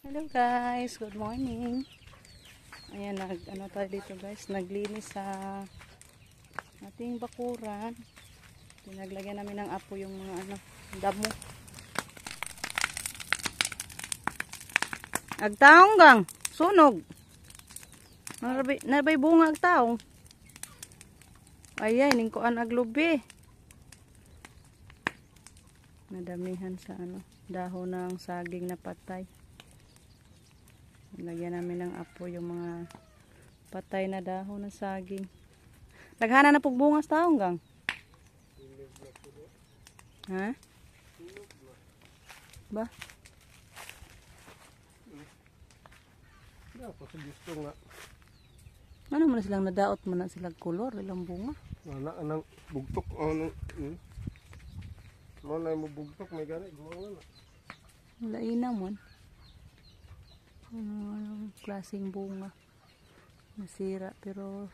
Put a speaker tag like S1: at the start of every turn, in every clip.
S1: Hello guys, good morning. Ayan, ano tayo dito guys, naglinis sa ating bakuran. Pinaglagyan namin ng apo yung mga damo. Agtaong gang, sunog. Nabay bunga agtaong. Ayan, ningkuan aglubi. Nadamihan sa dahon ng saging na patay. Lagyan namin ng apo yung mga patay na dahon ng saging. Naghana na pug bungas taong gang. Ha? Ba?
S2: Gusto nga.
S1: Ano man silang nadaot man na silang kolor ilang bunga.
S2: Wala anang bugtok ano. Mo mo bugtok may gani gumawa na.
S1: Wala ina mon. Anong klaseng bunga. Nasira pero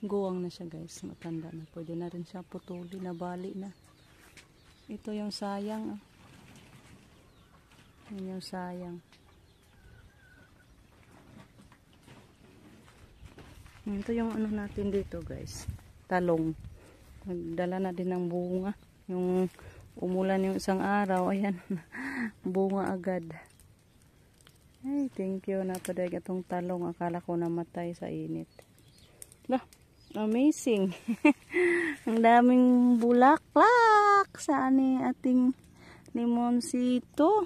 S1: guwang na siya guys. Matanda na. Pwede na rin siya putuli na bali na. Ito yung sayang. Yan yung sayang. Ito yung natin dito guys. Talong. Nagdala na din ng bunga. Yung umulan yung isang araw. Ayan. Bunga agad. Ay, thank you. Napadag itong talong. Akala ko namatay sa init. Lah, amazing. Ang daming bulaklak sa ating limonsito.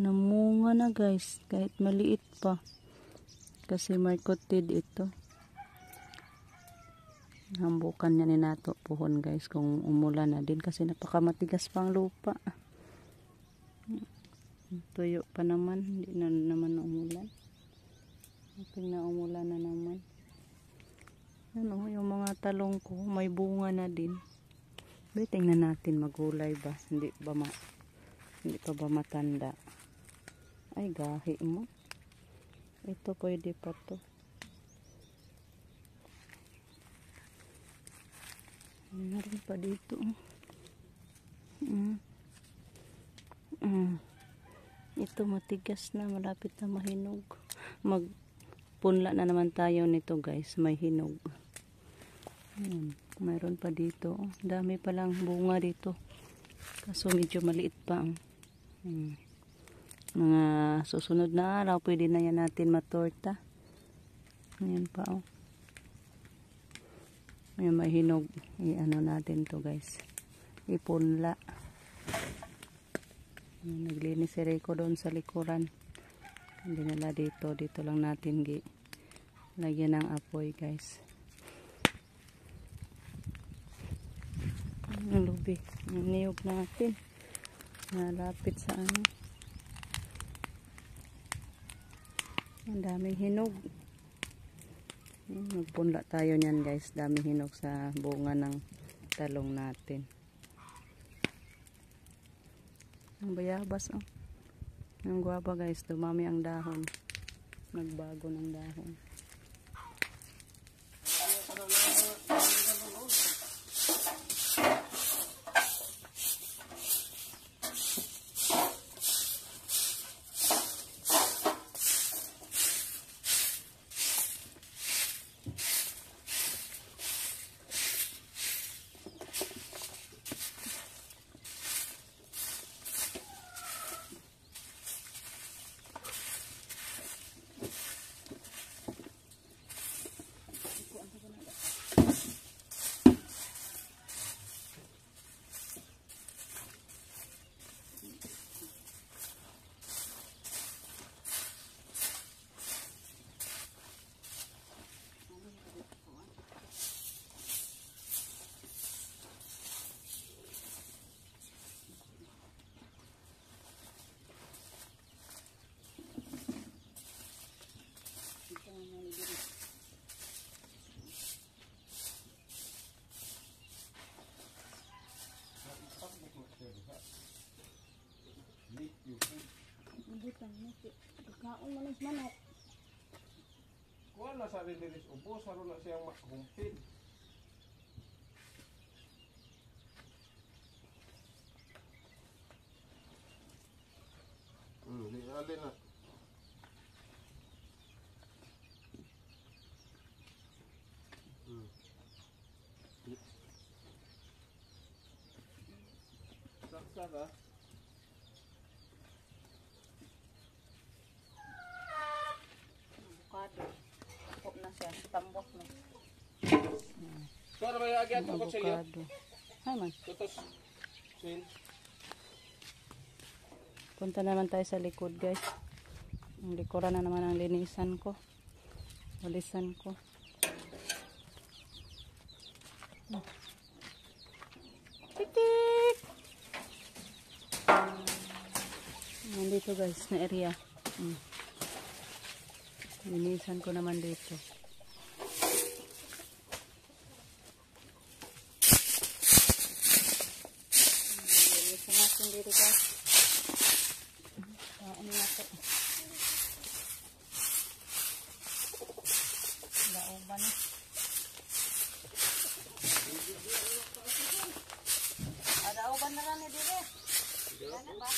S1: Namunga na guys. Kahit maliit pa. Kasi markotid ito. Hambukan niya ni nato pohon guys kung umulan na din. Kasi napakamatigas pang lupa. Tuyo pa naman, hindi na naman umulan. Kapag na umulan na naman. Ano, yung mga talong ko, may bunga na din. Tingnan natin magulay ba? Hindi pa ba matanda? Ay, gahi mo. Ito pwede pa to. Meron pa dito. Ito matigas na, malapit na mahinog. Magpunla na naman tayo nito guys, may hinog. Mayroon pa dito. Dami palang bunga dito. Kaso medyo maliit pa. Mga susunod na araw, pwede na yan natin matorta. Ayan pa oh. May mahinog. I-ano natin to guys. Ipunla. Naglinis si Rico doon sa likuran. Hindi nila dito. Dito lang natin lagyan ng apoy guys. Ang lubi. Ang niyog natin. Nalapit sa Ang daming hinog. Magpunla tayo niyan guys. Daming hinog sa bunga ng talong natin. Ang bayabas oh. Ang guwaba guys, dumami ang dahon. Nagbago ng dahon. Kaon mo ng manok.
S2: Kuha na sa release ubos, haro na siyang makumpid. natin na. Saksak ah.
S1: Avocado. Pop na siya. Tambok na.
S2: Kaya may agyan ko sa iyo.
S1: Avocado. Ay man.
S2: Tutos. Sin.
S1: Punta naman tayo sa likod guys. Ang likuran na naman ang linisan ko. Walisan ko. Titik! Nandito guys na area. Linisan ko naman dito. Linisan natin dito guys. Ano natin? Lauban. Lauban na lang ni dire. Ano ba?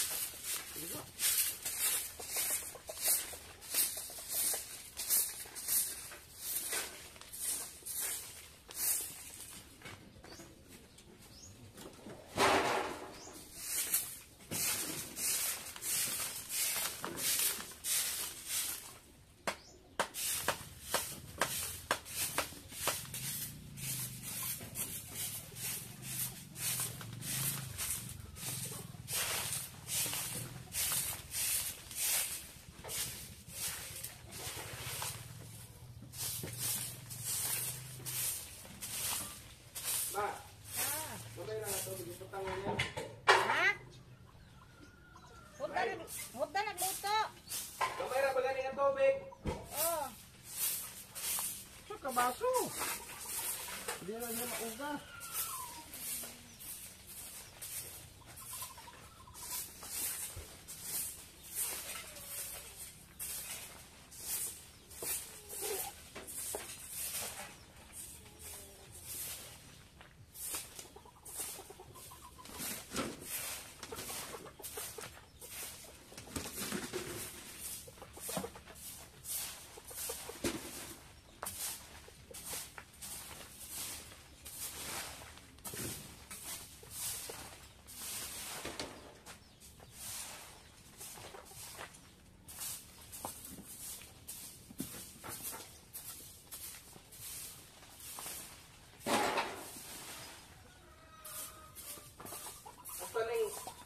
S2: Ma. Mamay na ito, bigiputang niya.
S3: Ha? Huwag na nagluto.
S2: Mamay na ba ganing ang tubig?
S3: Oh.
S2: Sa kabaso. Hindi na niya mauga.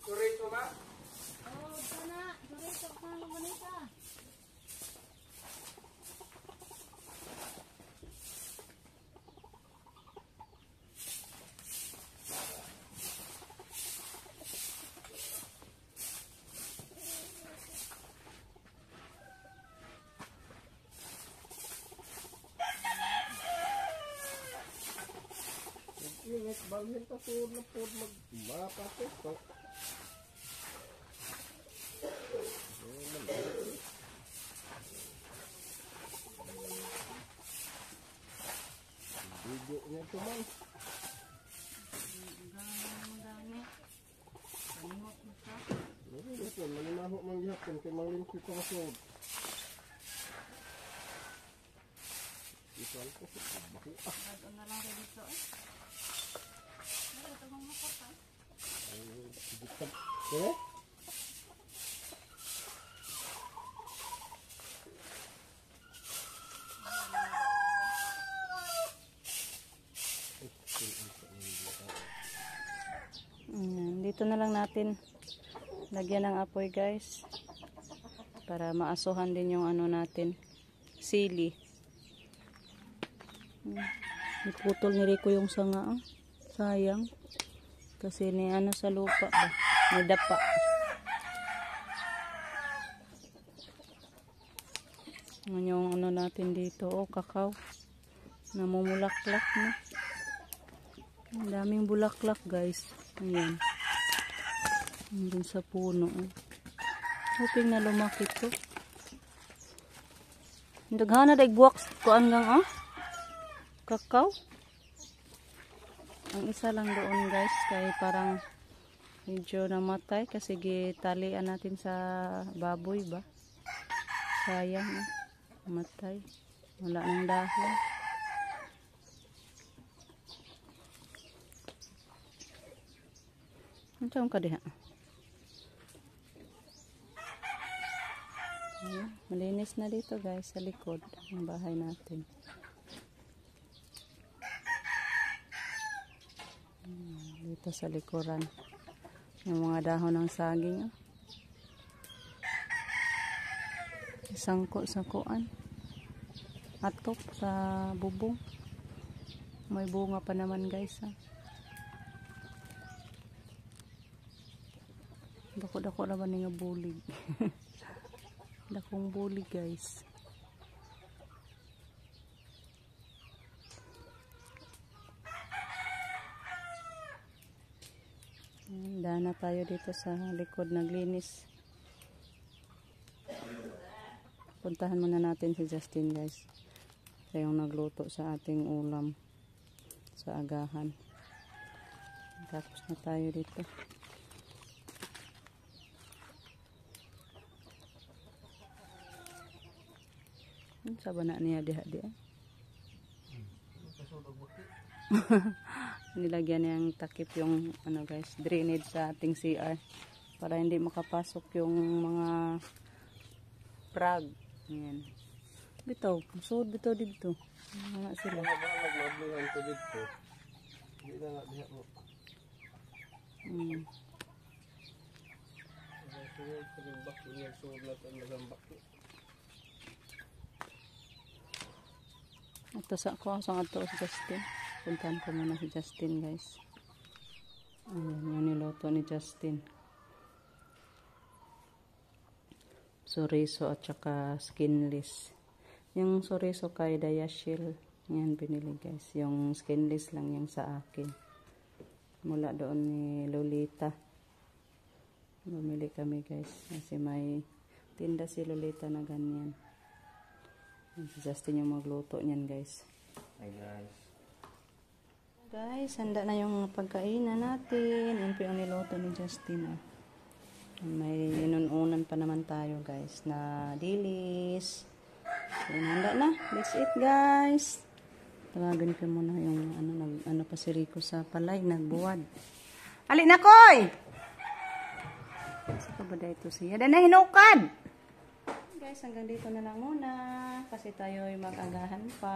S2: Chorizo ba?
S3: Oh, sana. Chorizo ka ng manita.
S2: Ingat, balhin ka po na po magmapapit to. Bigo niya ito man.
S1: Dami. Kanimot mo siya.
S2: Ito, maninaho mang gihapon kay manglimpit ka masod. Ito ko sa baho.
S1: Ano na lang rin dito eh. Ito mga mapata.
S2: Eh?
S1: Dito na lang natin lagyan ng apoy guys para maasuhan din yung ano natin sili. Iputol ni Rico yung sanga. Sayang kasi ni ano sa lupa ba, ni dapa. Yung ano natin dito, oh, kakao namumulaklak na. Ang daming bulaklak guys. Ayan. Andun sa puno. Hoping na lumaki to. Daghana dag buwak ko hanggang kakao. Ang isa lang doon guys kay parang medyo namatay kasi gitalian natin sa baboy ba. Sayang. Matay. Wala nang dahon. Ano saan ka diha? Ayan, malinis na dito guys sa likod ng bahay natin. Dito sa likuran yung mga dahon ng saging. Sangko-sangkuan. Atop sa bubong. May bunga pa naman guys ha. Dako-dako naman nga bulig. Dakong bulig guys. Dana tayo dito sa likod, naglinis. Puntahan muna natin si Justin guys. Siya yung nagluto sa ating ulam sa agahan. Tapos na tayo dito. Saba na niya diha-diha. Nilagyan niya yung takip yung ano guys, drainage sa ating CR para hindi makapasok yung mga frog. Ayan. Bitaw, suod bitaw dito. Mga sila.
S2: Naglablihan ko dito. Hindi na nga diha mo. Ito sa ako sa ato si Justin. Puntahan ko muna si Justin guys. Ayan yung niluto ni Justin. Chorizo at saka skinless. Yung chorizo kay Dayashil. Yan binili guys. Yung skinless lang yung sa akin. Mula doon ni Lolita. Bumili kami guys. Kasi may tinda si Lolita na ganyan. Si Justin yung magluto niyan guys. Hi guys.
S1: Guys, handa na yung pagkainan natin. Yan po yung niluto ni Justin. May inununan pa naman tayo guys na dilis. Yan, handa na. That's it guys. Tawagan ko muna yung ano pa si Rico sa palay. Nagbuwad. Alik na koy! Saka ba dito siya? Dahil na hinukad! Guys, hanggang dito na lang muna. Kasi tayo ay mag-agahan pa.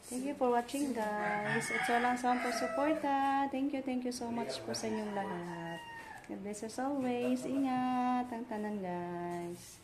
S1: Thank you for watching guys. At so lang sa po suporta. Thank you so much po sa inyong lahat. God bless us always. Ingat ang tanan guys.